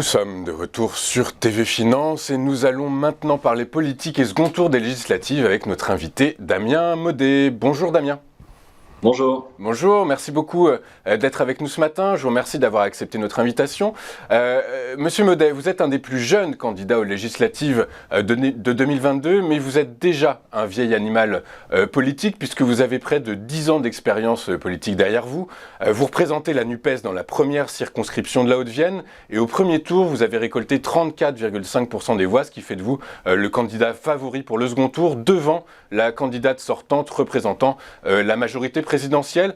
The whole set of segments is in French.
sommes de retour sur TV Finance et nous allons maintenant parler politique et second tour des législatives avec notre invité Damien Maudet. Bonjour Damien. Bonjour. Bonjour, merci beaucoup d'être avec nous ce matin. Je vous remercie d'avoir accepté notre invitation. Monsieur Maudet, vous êtes un des plus jeunes candidats aux législatives de 2022, mais vous êtes déjà un vieil animal politique puisque vous avez près de 10 ans d'expérience politique derrière vous. Vous représentez la NUPES dans la première circonscription de la Haute-Vienne et au premier tour, vous avez récolté 34,5% des voix, ce qui fait de vous le candidat favori pour le second tour devant la candidate sortante représentant la majorité présidentielle.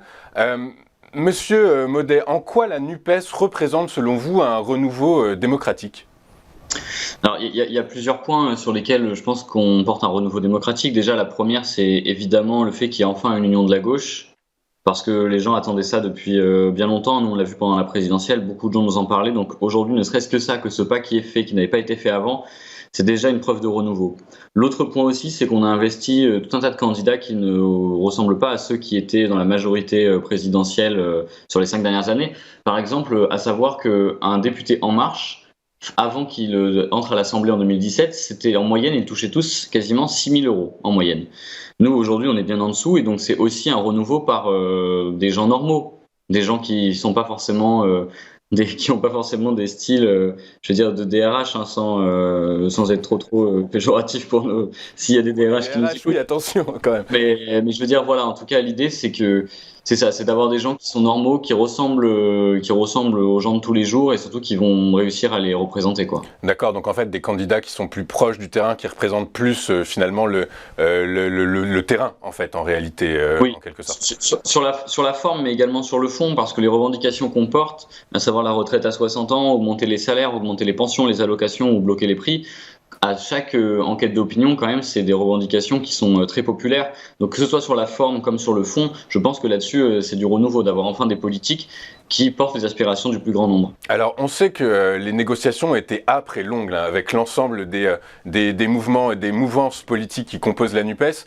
Monsieur Maudet, en quoi la NUPES représente selon vous un renouveau démocratique ? Alors, il y a plusieurs points sur lesquels je pense qu'on porte un renouveau démocratique. Déjà, la première, c'est évidemment le fait qu'il y ait enfin une union de la gauche, parce que les gens attendaient ça depuis bien longtemps. Nous, on l'a vu pendant la présidentielle, beaucoup de gens nous en parlaient. Donc aujourd'hui, ne serait-ce que ça, que ce pas qui est fait, qui n'avait pas été fait avant, c'est déjà une preuve de renouveau. L'autre point aussi, c'est qu'on a investi tout un tas de candidats qui ne ressemblent pas à ceux qui étaient dans la majorité présidentielle sur les 5 dernières années. Par exemple, à savoir qu'un député En Marche, avant qu'il entre à l'Assemblée en 2017, c'était en moyenne, ils touchaient tous quasiment 6 000 € en moyenne. Nous, aujourd'hui, on est bien en dessous, et donc c'est aussi un renouveau par des gens normaux, des gens qui n'ont pas forcément des styles, je veux dire, de DRH, hein, sans être trop péjoratif pour nous, s'il y a des DRH qui nous écoutent. Oui, attention quand même. Mais je veux dire, voilà, en tout cas, l'idée, c'est que c'est ça, c'est d'avoir des gens qui sont normaux, qui ressemblent aux gens de tous les jours et surtout qui vont réussir à les représenter, quoi. D'accord, donc en fait des candidats qui sont plus proches du terrain, qui représentent plus finalement le terrain en fait, en réalité, Oui, en quelque sorte. sur la forme, mais également sur le fond, parce que les revendications qu'on porte, à savoir la retraite à 60 ans, augmenter les salaires, augmenter les pensions, les allocations ou bloquer les prix, à chaque enquête d'opinion, quand même, c'est des revendications qui sont très populaires. Donc que ce soit sur la forme comme sur le fond, je pense que là-dessus, c'est du renouveau, d'avoir enfin des politiques qui portent les aspirations du plus grand nombre. Alors, on sait que les négociations étaient âpres et longues, là, avec l'ensemble des mouvements et des mouvances politiques qui composent la NUPES.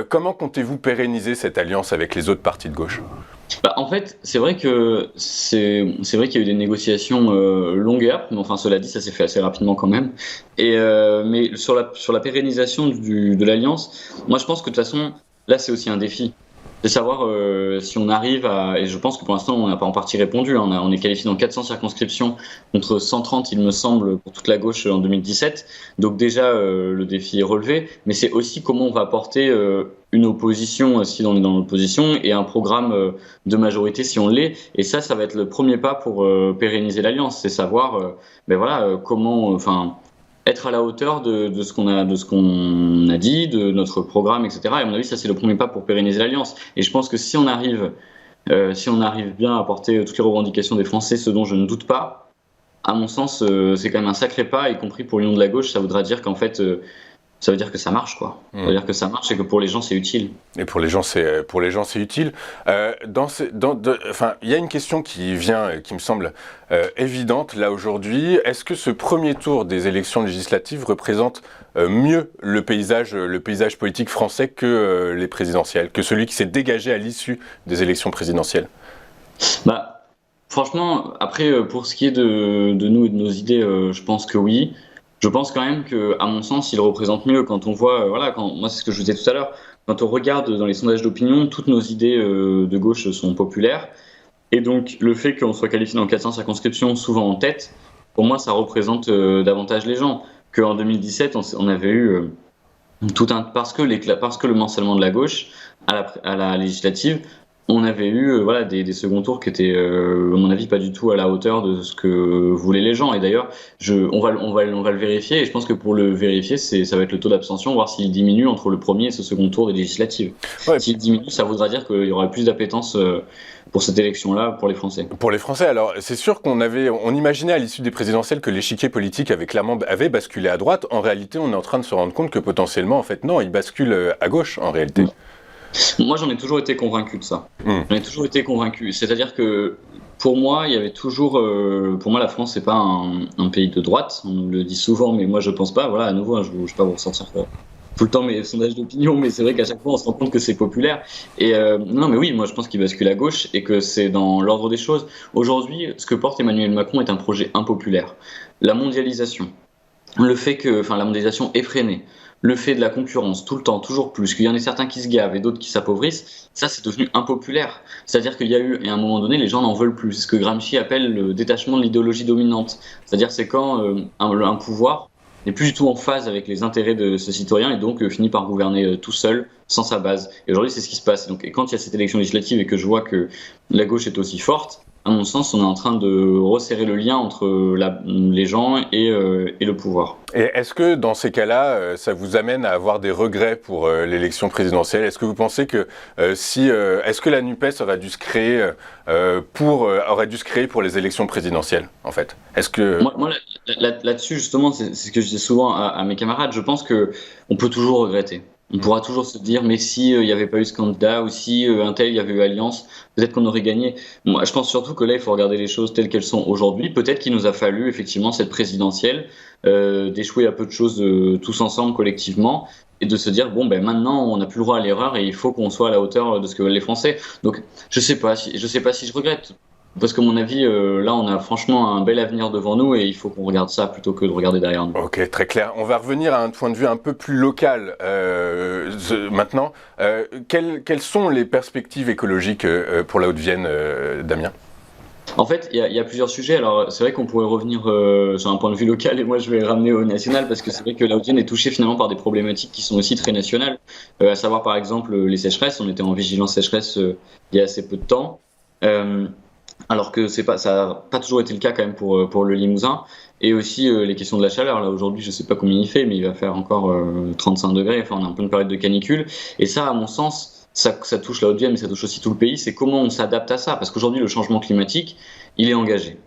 Comment comptez-vous pérenniser cette alliance avec les autres partis de gauche ? En fait, c'est vrai qu'il y a eu des négociations longues et âpres, mais enfin, cela dit, ça s'est fait assez rapidement quand même. Mais sur la pérennisation de l'alliance, moi je pense que de toute façon, là c'est aussi un défi. De savoir si on arrive à... Et je pense que pour l'instant, on n'a pas en partie répondu. Hein, on est qualifié dans 400 circonscriptions contre 130, il me semble, pour toute la gauche en 2017. Donc déjà, le défi est relevé. Mais c'est aussi comment on va porter une opposition, si on est dans l'opposition, et un programme de majorité, si on l'est. Et ça va être le premier pas pour pérenniser l'alliance. C'est savoir comment... être à la hauteur de ce qu'on a dit, de notre programme, etc. Et à mon avis, ça c'est le premier pas pour pérenniser l'alliance. Et je pense que si on arrive bien à porter toutes les revendications des Français, ce dont je ne doute pas, à mon sens, c'est quand même un sacré pas, y compris pour l'union de la gauche. Ça voudra dire qu'en fait, ça veut dire que ça marche, quoi. Ça veut dire que ça marche et que pour les gens, c'est utile. Et pour les gens, c'est utile. Il y a une question qui me semble évidente là aujourd'hui. Est-ce que ce premier tour des élections législatives représente mieux le paysage politique français que les présidentielles, que celui qui s'est dégagé à l'issue des élections présidentielles ? Franchement, après, pour ce qui est de nous et de nos idées, je pense que oui. Je pense quand même que, à mon sens, il représente mieux quand on voit, moi c'est ce que je vous disais tout à l'heure, quand on regarde dans les sondages d'opinion, toutes nos idées de gauche sont populaires. Et donc, le fait qu'on soit qualifié dans 400 circonscriptions, souvent en tête, pour moi, ça représente davantage les gens. Qu'en 2017, on avait eu parce que le morcellement de la gauche à la législative, on avait eu des second tours qui étaient, à mon avis, pas du tout à la hauteur de ce que voulaient les gens. Et d'ailleurs, on va le vérifier. Et je pense que pour le vérifier, ça va être le taux d'abstention, voir s'il diminue entre le premier et ce second tour des législatives. Ouais. S'il diminue, ça voudra dire qu'il y aura plus d'appétence pour cette élection-là pour les Français. Pour les Français, alors c'est sûr qu'on imaginait à l'issue des présidentielles que l'échiquier politique avait basculé à droite. En réalité, on est en train de se rendre compte que potentiellement, en fait, non, il bascule à gauche en réalité. Moi, j'en ai toujours été convaincu de ça. J'en ai toujours été convaincu. C'est-à-dire que pour moi, il y avait toujours. Pour moi, la France, c'est pas un pays de droite. On nous le dit souvent, mais moi, je pense pas. Voilà, à nouveau, je vais pas vous ressortir tout le temps mes sondages d'opinion, mais c'est vrai qu'à chaque fois on se rend compte que c'est populaire. Et non, mais oui, moi je pense qu'il bascule à gauche et que c'est dans l'ordre des choses. Aujourd'hui, ce que porte Emmanuel Macron est un projet impopulaire. La mondialisation, le fait que, enfin, la mondialisation effrénée, le fait de la concurrence tout le temps, toujours plus, qu'il y en ait certains qui se gavent et d'autres qui s'appauvrissent, ça c'est devenu impopulaire. C'est-à-dire qu'il y a eu, et à un moment donné, les gens n'en veulent plus. C'est ce que Gramsci appelle le détachement de l'idéologie dominante. C'est-à-dire c'est quand un pouvoir n'est plus du tout en phase avec les intérêts de ce citoyen et donc finit par gouverner tout seul, sans sa base. Et aujourd'hui c'est ce qui se passe. Et quand il y a cette élection législative et que je vois que la gauche est aussi forte, à mon sens, on est en train de resserrer le lien entre les gens et le pouvoir. Et est-ce que dans ces cas-là, ça vous amène à avoir des regrets pour l'élection présidentielle? Est-ce que vous pensez que est-ce que la NUPES aurait dû se créer pour les élections présidentielles, en fait? Est-ce que Moi là-dessus, justement, c'est ce que je dis souvent à mes camarades. Je pense que on peut toujours regretter. On pourra toujours se dire, mais si il n'y avait pas eu ce candidat, ou si un tel, il y avait eu Alliance, peut-être qu'on aurait gagné. Moi, je pense surtout que là, il faut regarder les choses telles qu'elles sont aujourd'hui. Peut-être qu'il nous a fallu effectivement cette présidentielle, d'échouer à peu de choses tous ensemble, collectivement, et de se dire, bon, ben maintenant, on n'a plus le droit à l'erreur et il faut qu'on soit à la hauteur de ce que veulent les Français. Donc, je sais pas si je regrette. Parce que, à mon avis, là, on a franchement un bel avenir devant nous et il faut qu'on regarde ça plutôt que de regarder derrière nous. Ok, très clair. On va revenir à un point de vue un peu plus local maintenant. Quelles sont les perspectives écologiques pour la Haute-Vienne, Damien? En fait, il y a plusieurs sujets. Alors, c'est vrai qu'on pourrait revenir sur un point de vue local et moi, je vais le ramener au national parce que c'est vrai que la Haute-Vienne est touchée finalement par des problématiques qui sont aussi très nationales. À savoir, par exemple, les sécheresses. On était en vigilance sécheresse il y a assez peu de temps. Alors que ça n'a pas toujours été le cas quand même pour le Limousin. Et aussi les questions de la chaleur. Là, aujourd'hui, je ne sais pas combien il fait, mais il va faire encore 35 degrés. Enfin, on est en pleine période de canicule. Et ça, à mon sens, ça touche la Haute-Vienne, mais ça touche aussi tout le pays. C'est comment on s'adapte à ça. Parce qu'aujourd'hui, le changement climatique, il est engagé.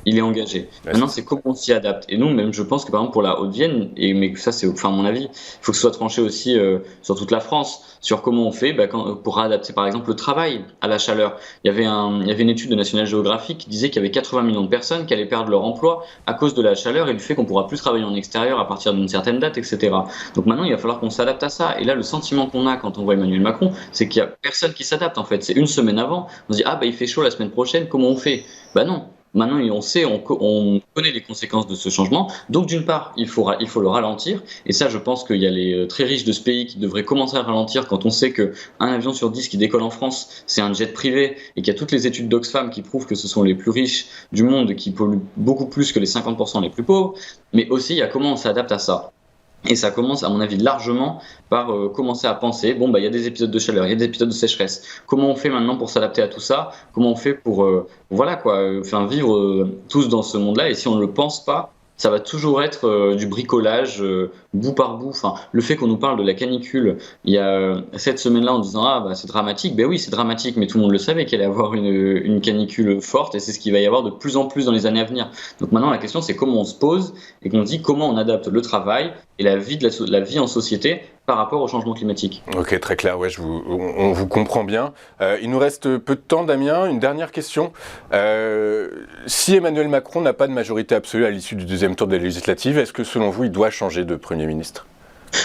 Il est engagé. Maintenant, c'est comment on s'y adapte. Et nous, même, je pense que par exemple pour la Haute-Vienne, mais ça, c'est, enfin, à mon avis, il faut que ce soit tranché aussi sur toute la France, sur comment on fait pour adapter, par exemple, le travail à la chaleur. Il y avait une étude de National Geographic qui disait qu'il y avait 80 millions de personnes qui allaient perdre leur emploi à cause de la chaleur et du fait qu'on pourra plus travailler en extérieur à partir d'une certaine date, etc. Donc maintenant, il va falloir qu'on s'adapte à ça. Et là, le sentiment qu'on a quand on voit Emmanuel Macron, c'est qu'il y a personne qui s'adapte. En fait, c'est une semaine avant, on se dit il fait chaud la semaine prochaine, comment on fait? Non. Maintenant, on sait, on connaît les conséquences de ce changement. Donc, d'une part, il faut le ralentir. Et ça, je pense qu'il y a les très riches de ce pays qui devraient commencer à ralentir quand on sait qu'un avion sur 10 qui décolle en France, c'est un jet privé et qu'il y a toutes les études d'Oxfam qui prouvent que ce sont les plus riches du monde qui polluent beaucoup plus que les 50% les plus pauvres. Mais aussi, il y a comment on s'adapte à ça. Et ça commence, à mon avis, largement par commencer à penser, il y a des épisodes de chaleur, il y a des épisodes de sécheresse. Comment on fait maintenant pour s'adapter à tout ça? Comment on fait pour, vivre tous dans ce monde-là? Et si on ne le pense pas, ça va toujours être du bricolage, bout par bout. Enfin, le fait qu'on nous parle de la canicule il y a cette semaine-là en disant c'est dramatique, oui c'est dramatique, mais tout le monde le savait qu'il allait y avoir une canicule forte et c'est ce qu'il va y avoir de plus en plus dans les années à venir. Donc maintenant la question c'est comment on se pose et qu'on dit comment on adapte le travail et la vie en société par rapport au changement climatique. Ok, très clair, ouais, on vous comprend bien. Il nous reste peu de temps, Damien. Une dernière question. Si Emmanuel Macron n'a pas de majorité absolue à l'issue du deuxième tour des législatives, est-ce que selon vous, il doit changer de Premier ministre?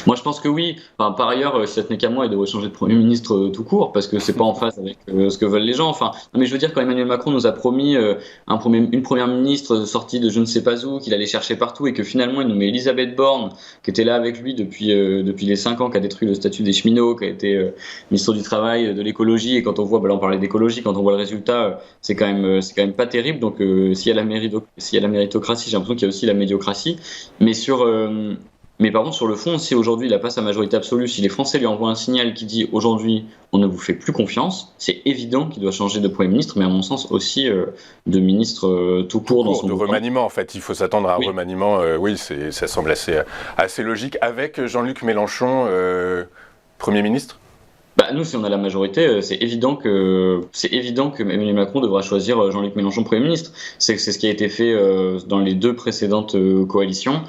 Moi, je pense que oui. Enfin, par ailleurs, si ça tenait qu'à moi, il devrait changer de Premier ministre tout court, parce que c'est pas en phase avec ce que veulent les gens. Enfin, non, mais je veux dire, quand Emmanuel Macron nous a promis une première ministre sortie de je ne sais pas où, qu'il allait chercher partout, et que finalement, il nous met Elisabeth Borne, qui était là avec lui depuis les 5 ans, qui a détruit le statut des cheminots, qui a été ministre du Travail, de l'écologie, et quand on voit, là on parlait d'écologie, quand on voit le résultat, c'est quand même pas terrible. Donc, s'il y a la méritocratie, j'ai l'impression qu'il y a aussi la médiocratie. Mais par contre, sur le fond, si aujourd'hui il n'a pas sa majorité absolue, si les Français lui envoient un signal qui dit aujourd'hui on ne vous fait plus confiance, c'est évident qu'il doit changer de Premier ministre, mais à mon sens aussi de ministre tout court dans son de remaniement en fait. Il faut s'attendre à un remaniement, ça semble assez logique. Avec Jean-Luc Mélenchon, Premier ministre? Nous, si on a la majorité, c'est évident que Emmanuel Macron devra choisir Jean-Luc Mélenchon Premier ministre. C'est ce qui a été fait dans les 2 précédentes coalitions.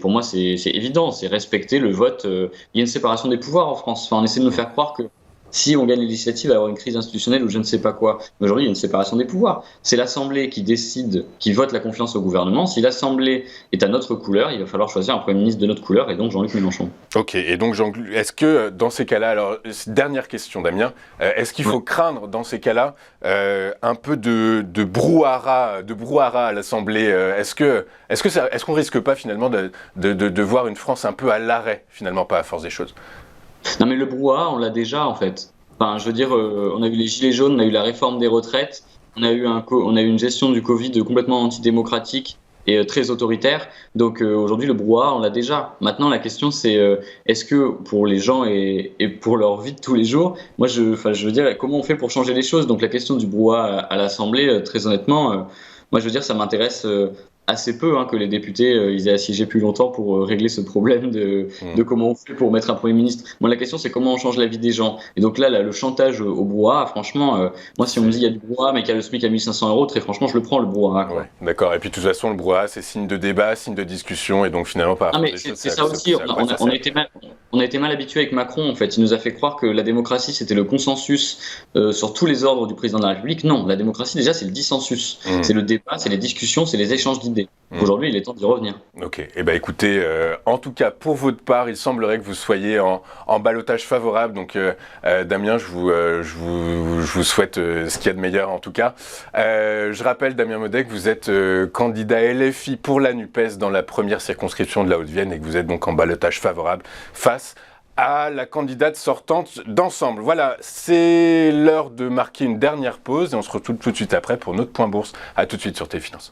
Pour moi, c'est évident, c'est respecter le vote. Il y a une séparation des pouvoirs en France. Enfin, on essaie de nous faire croire que Si on gagne les législatives, il va y avoir une crise institutionnelle ou je ne sais pas quoi. Mais aujourd'hui, il y a une séparation des pouvoirs. C'est l'Assemblée qui décide, qui vote la confiance au gouvernement. Si l'Assemblée est à notre couleur, il va falloir choisir un Premier ministre de notre couleur, et donc Jean-Luc Mélenchon. Ok, et donc est-ce que dans ces cas-là, alors dernière question Damien, est-ce qu'il faut craindre dans ces cas-là un peu de brouhaha à l'Assemblée est-ce qu'on risque pas finalement de voir une France un peu à l'arrêt finalement, pas à force des choses? Non, mais le brouhaha, on l'a déjà en fait. Enfin, je veux dire, on a eu les gilets jaunes, on a eu la réforme des retraites, on a eu une gestion du Covid complètement antidémocratique et très autoritaire. Donc aujourd'hui, le brouhaha, on l'a déjà. Maintenant, la question c'est est-ce que pour les gens et pour leur vie de tous les jours, moi, je veux dire, comment on fait pour changer les choses? Donc la question du brouhaha à l'Assemblée, très honnêtement, moi, je veux dire, ça m'intéresse. Assez peu que les députés ils aient assiégé plus longtemps pour régler ce problème de comment on fait pour mettre un Premier ministre. Moi, la question, c'est comment on change la vie des gens. Et donc là le chantage au brouhaha, franchement, moi, si on me dit il y a du brouhaha, mais qu'il y a le SMIC à 1500 €, très franchement, je le prends, le brouhaha. Quoi. Ouais, d'accord. Et puis de toute façon, le brouhaha, c'est signe de débat, signe de discussion, et donc finalement, par Ah, rapport mais des choses, c'est ça aussi, on a été mal habitué avec Macron, en fait. Il nous a fait croire que la démocratie, c'était le consensus sur tous les ordres du président de la République. Non, la démocratie, déjà, c'est le dissensus. C'est le débat, c'est les discussions, c'est les échanges d'idées. Aujourd'hui, il est temps d'y revenir. Ok, eh ben écoutez, en tout cas pour votre part, il semblerait que vous soyez en ballottage favorable. Donc Damien, je vous souhaite ce qu'il y a de meilleur en tout cas. Je rappelle, Damien Maudet, que vous êtes candidat LFI pour la NUPES dans la première circonscription de la Haute-Vienne et que vous êtes donc en ballottage favorable face à la candidate sortante d'Ensemble. Voilà, c'est l'heure de marquer une dernière pause et on se retrouve tout de suite après pour notre point bourse. À tout de suite sur Téléfinance.